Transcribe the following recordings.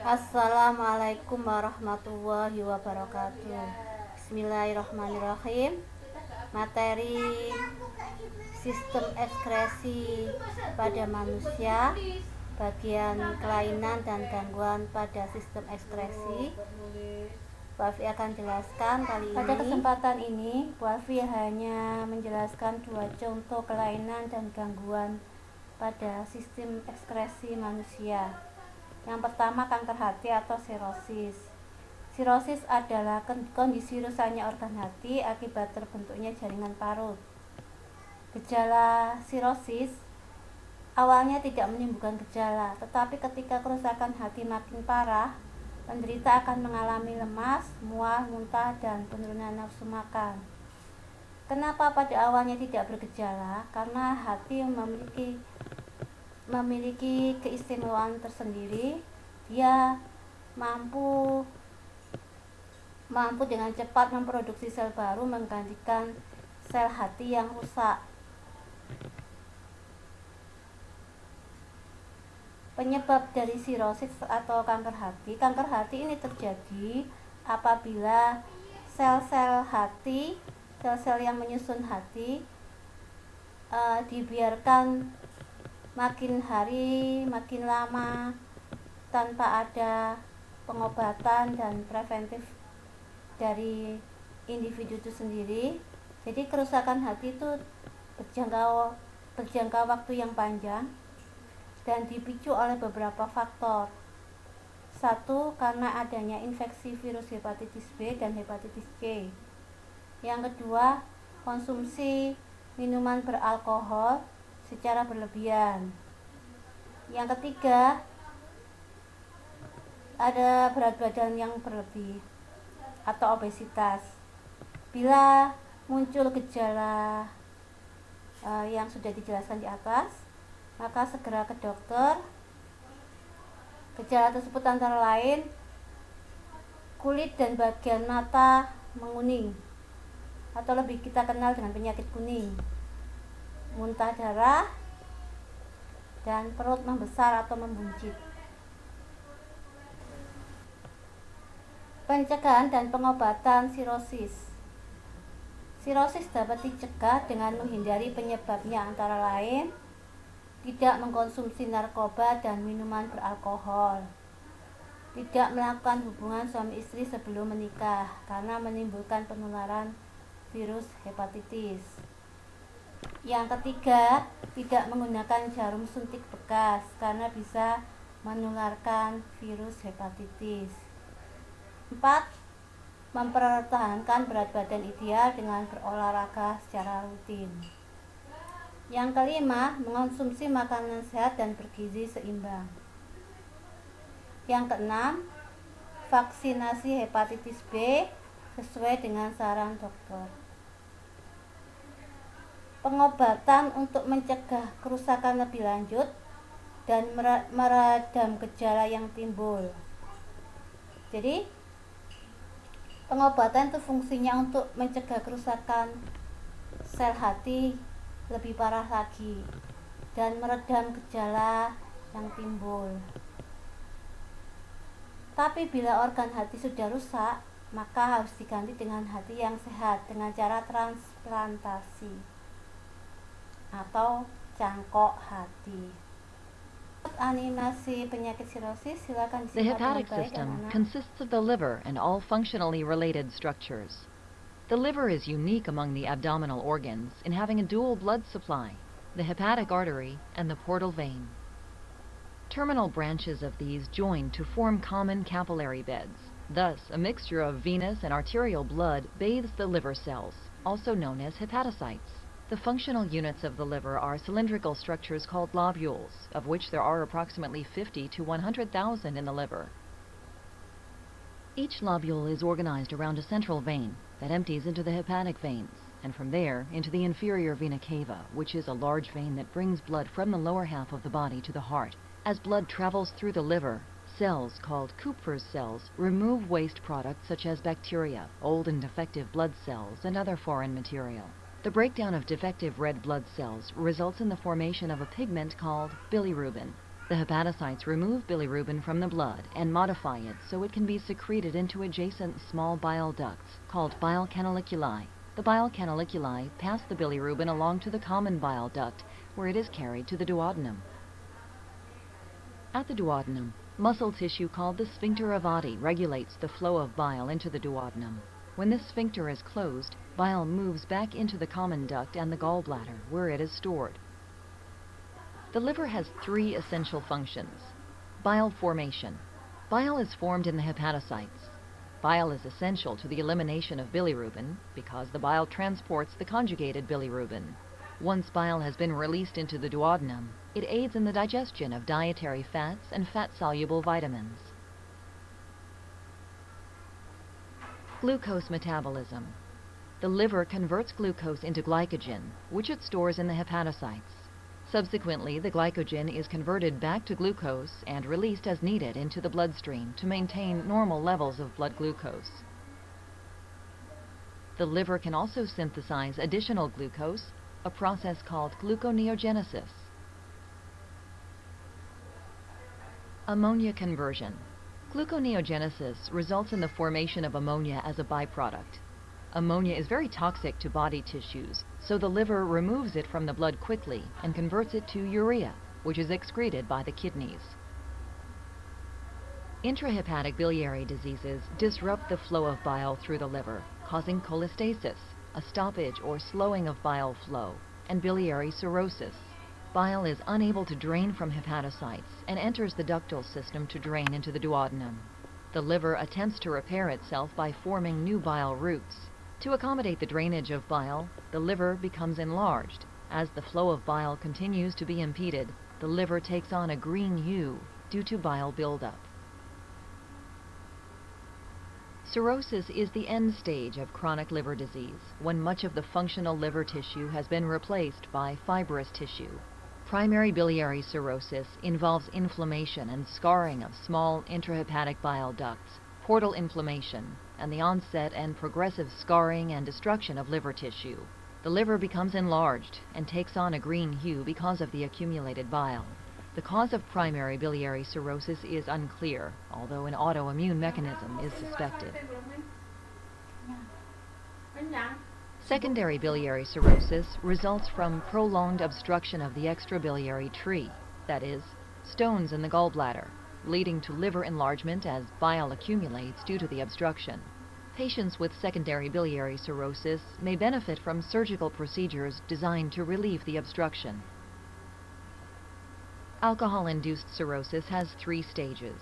Assalamualaikum warahmatullahi wabarakatuh. Bismillahirrahmanirrahim. Materi sistem ekskresi pada manusia, bagian kelainan dan gangguan pada sistem ekskresi. Bu Alfi akan jelaskan kali ini. Pada kesempatan ini, Bu Alfi hanya menjelaskan 2 contoh kelainan dan gangguan pada sistem ekskresi manusia. Yang pertama, kanker hati atau sirosis. Sirosis adalah kondisi rusaknya organ hati akibat terbentuknya jaringan parut. Gejala sirosis awalnya tidak menimbulkan gejala, tetapi ketika kerusakan hati makin parah, penderita akan mengalami lemas, mual, muntah, dan penurunan nafsu makan. Kenapa pada awalnya tidak bergejala? Karena hati memiliki keistimewaan tersendiri. Dia mampu dengan cepat memproduksi sel baru menggantikan sel hati yang rusak. Penyebab dari sirosis atau kanker hati ini terjadi apabila sel-sel hati, sel-sel yang menyusun hati dibiarkan makin hari makin lama tanpa ada pengobatan dan preventif dari individu itu sendiri. Jadi kerusakan hati itu berjangka waktu yang panjang dan dipicu oleh beberapa faktor. 1. Karena adanya infeksi virus hepatitis B dan hepatitis C. Yang kedua, konsumsi minuman beralkohol secara berlebihan. Yang ketiga, ada berat badan yang berlebih atau obesitas. Bila muncul gejala yang sudah dijelaskan di atas, maka segera ke dokter. Gejala tersebut antara lain kulit dan bagian mata menguning atau lebih kita kenal dengan penyakit kuning, muntah darah, dan perut membesar atau membuncit. Pencegahan dan pengobatan sirosis. Sirosis dapat dicegah dengan menghindari penyebabnya, antara lain tidak mengkonsumsi narkoba dan minuman beralkohol, tidak melakukan hubungan suami istri sebelum menikah karena menimbulkan penularan virus hepatitis. Yang ketiga, tidak menggunakan jarum suntik bekas karena bisa menularkan virus hepatitis. 4. Mempertahankan berat badan ideal dengan berolahraga secara rutin. Yang kelima, mengonsumsi makanan sehat dan bergizi seimbang. Yang keenam, vaksinasi hepatitis B sesuai dengan saran dokter. Pengobatan untuk mencegah kerusakan lebih lanjut dan meredam gejala yang timbul. Jadi, pengobatan itu fungsinya untuk mencegah kerusakan sel hati lebih parah lagi dan meredam gejala yang timbul. Tapi bila organ hati sudah rusak, maka harus diganti dengan hati yang sehat dengan cara transplantasi atau cangkok hati. Animasi penyakit sirosis, silakan The hepatic system consists of the liver and all functionally related structures. The liver is unique among the abdominal organs in having a dual blood supply, the hepatic artery and the portal vein. Terminal branches of these join to form common capillary beds. Thus, a mixture of venous and arterial blood bathes the liver cells, also known as hepatocytes. The functional units of the liver are cylindrical structures called lobules, of which there are approximately 50 to 100,000 in the liver. Each lobule is organized around a central vein that empties into the hepatic veins, and from there into the inferior vena cava, which is a large vein that brings blood from the lower half of the body to the heart. As blood travels through the liver, cells called Kupfer's cells remove waste products such as bacteria, old and defective blood cells, and other foreign material. The breakdown of defective red blood cells results in the formation of a pigment called bilirubin. The hepatocytes remove bilirubin from the blood and modify it so it can be secreted into adjacent small bile ducts called bile canaliculi. The bile canaliculi pass the bilirubin along to the common bile duct, where it is carried to the duodenum. At the duodenum, muscle tissue called the sphincter of Oddi regulates the flow of bile into the duodenum. When this sphincter is closed, bile moves back into the common duct and the gallbladder, where it is stored. The liver has three essential functions. Bile formation. Bile is formed in the hepatocytes. Bile is essential to the elimination of bilirubin because the bile transports the conjugated bilirubin. Once bile has been released into the duodenum, it aids in the digestion of dietary fats and fat-soluble vitamins. Glucose metabolism. The liver converts glucose into glycogen, which it stores in the hepatocytes. Subsequently, the glycogen is converted back to glucose and released as needed into the bloodstream to maintain normal levels of blood glucose. The liver can also synthesize additional glucose, a process called gluconeogenesis. Ammonia conversion. Gluconeogenesis results in the formation of ammonia as a byproduct. Ammonia is very toxic to body tissues, so the liver removes it from the blood quickly and converts it to urea, which is excreted by the kidneys. Intrahepatic biliary diseases disrupt the flow of bile through the liver, causing cholestasis, a stoppage or slowing of bile flow, and biliary cirrhosis. Bile is unable to drain from hepatocytes and enters the ductal system to drain into the duodenum. The liver attempts to repair itself by forming new bile routes. To accommodate the drainage of bile, the liver becomes enlarged. As the flow of bile continues to be impeded, the liver takes on a green hue due to bile buildup. Cirrhosis is the end stage of chronic liver disease, when much of the functional liver tissue has been replaced by fibrous tissue. Primary biliary cirrhosis involves inflammation and scarring of small intrahepatic bile ducts, portal inflammation, and the onset and progressive scarring and destruction of liver tissue. The liver becomes enlarged and takes on a green hue because of the accumulated bile. The cause of primary biliary cirrhosis is unclear, although an autoimmune mechanism is suspected. Secondary biliary cirrhosis results from prolonged obstruction of the extrabiliary tree, that is, stones in the gallbladder, leading to liver enlargement as bile accumulates due to the obstruction. Patients with secondary biliary cirrhosis may benefit from surgical procedures designed to relieve the obstruction. Alcohol-induced cirrhosis has three stages.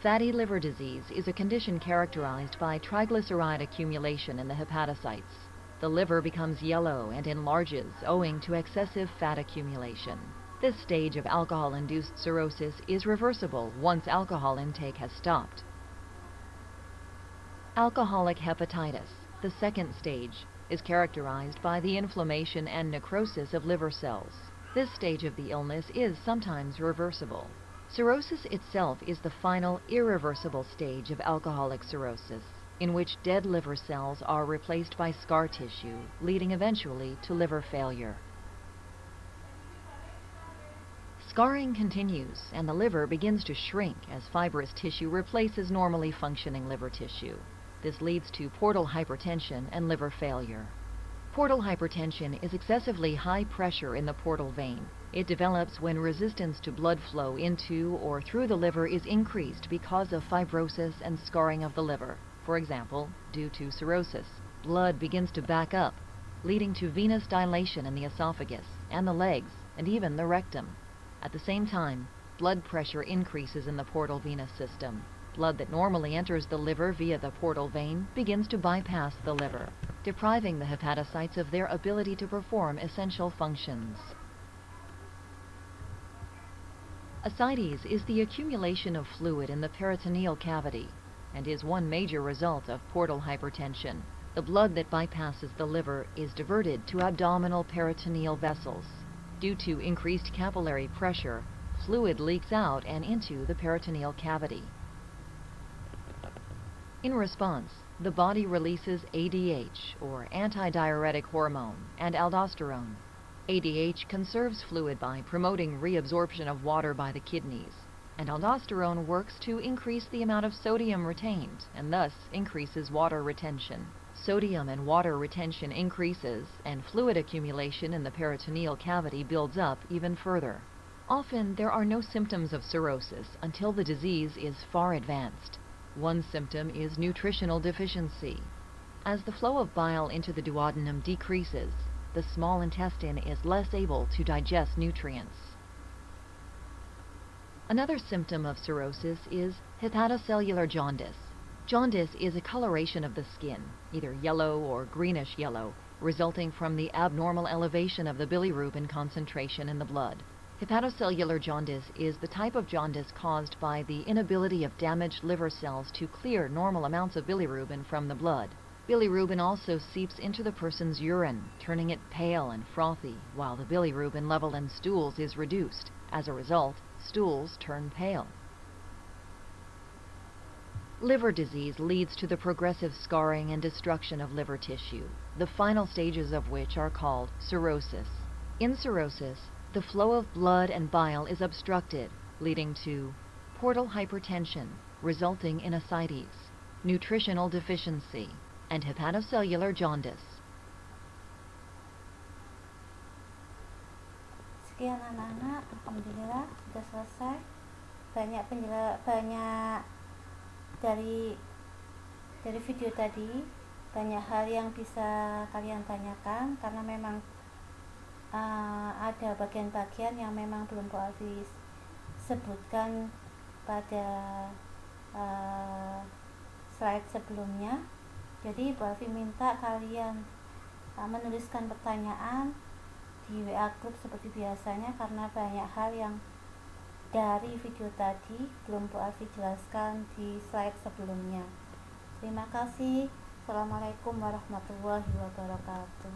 Fatty liver disease is a condition characterized by triglyceride accumulation in the hepatocytes. The liver becomes yellow and enlarges owing to excessive fat accumulation. This stage of alcohol-induced cirrhosis is reversible once alcohol intake has stopped. Alcoholic hepatitis, the second stage, is characterized by the inflammation and necrosis of liver cells. This stage of the illness is sometimes reversible. Cirrhosis itself is the final, irreversible stage of alcoholic cirrhosis, in which dead liver cells are replaced by scar tissue, leading eventually to liver failure. Scarring continues, and the liver begins to shrink as fibrous tissue replaces normally functioning liver tissue. This leads to portal hypertension and liver failure. Portal hypertension is excessively high pressure in the portal vein. It develops when resistance to blood flow into or through the liver is increased because of fibrosis and scarring of the liver. For example, due to cirrhosis, blood begins to back up, leading to venous dilation in the esophagus and the legs and even the rectum. At the same time, blood pressure increases in the portal venous system. Blood that normally enters the liver via the portal vein begins to bypass the liver, depriving the hepatocytes of their ability to perform essential functions. Ascites is the accumulation of fluid in the peritoneal cavity and is one major result of portal hypertension. The blood that bypasses the liver is diverted to abdominal peritoneal vessels. Due to increased capillary pressure, fluid leaks out and into the peritoneal cavity. In response, the body releases ADH, or antidiuretic hormone, and aldosterone. ADH conserves fluid by promoting reabsorption of water by the kidneys, and aldosterone works to increase the amount of sodium retained and thus increases water retention. Sodium and water retention increases, and fluid accumulation in the peritoneal cavity builds up even further. Often there are no symptoms of cirrhosis until the disease is far advanced. One symptom is nutritional deficiency. As the flow of bile into the duodenum decreases, the small intestine is less able to digest nutrients. Another symptom of cirrhosis is hepatocellular jaundice. Jaundice is a coloration of the skin, either yellow or greenish yellow, resulting from the abnormal elevation of the bilirubin concentration in the blood. Hepatocellular jaundice is the type of jaundice caused by the inability of damaged liver cells to clear normal amounts of bilirubin from the blood. Bilirubin also seeps into the person's urine, turning it pale and frothy, while the bilirubin level in stools is reduced. As a result, stools turn pale. Liver disease leads to the progressive scarring and destruction of liver tissue, the final stages of which are called cirrhosis. In cirrhosis, the flow of blood and bile is obstructed, leading to portal hypertension, resulting in ascites, nutritional deficiency, and hepatocellular jaundice. Sekian anak-anak, alhamdulillah sudah selesai. Banyak dari video tadi, banyak hal yang bisa kalian tanyakan karena memang ada bagian-bagian yang memang belum Bu Alfi sebutkan pada slide sebelumnya. Jadi Bu Alfi minta kalian menuliskan pertanyaan di WA group seperti biasanya karena banyak hal yang dari video tadi belum Bu Alfi jelaskan di slide sebelumnya. Terima kasih. Assalamualaikum warahmatullahi wabarakatuh.